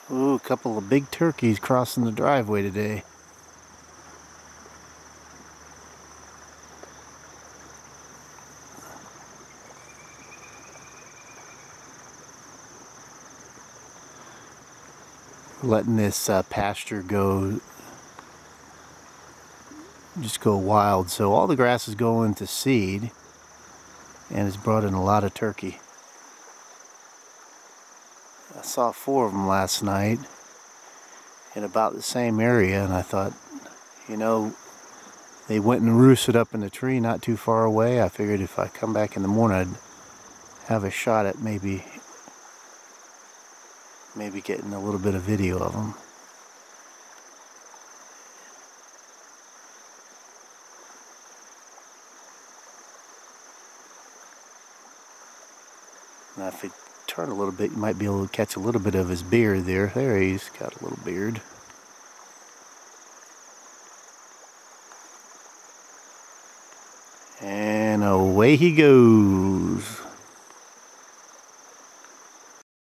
Ooh, a couple of big turkeys crossing the driveway today. Letting this pasture just go wild. So all the grass is going to seed, and it's brought in a lot of turkey. I saw 4 of them last night in about the same area, and I thought, you know, they went and roosted up in the tree not too far away. I figured if I come back in the morning, I'd have a shot at maybe getting a little bit of video of them. Now if it turn a little bit, you might be able to catch a little bit of his beard there. There, he's got a little beard. And away he goes.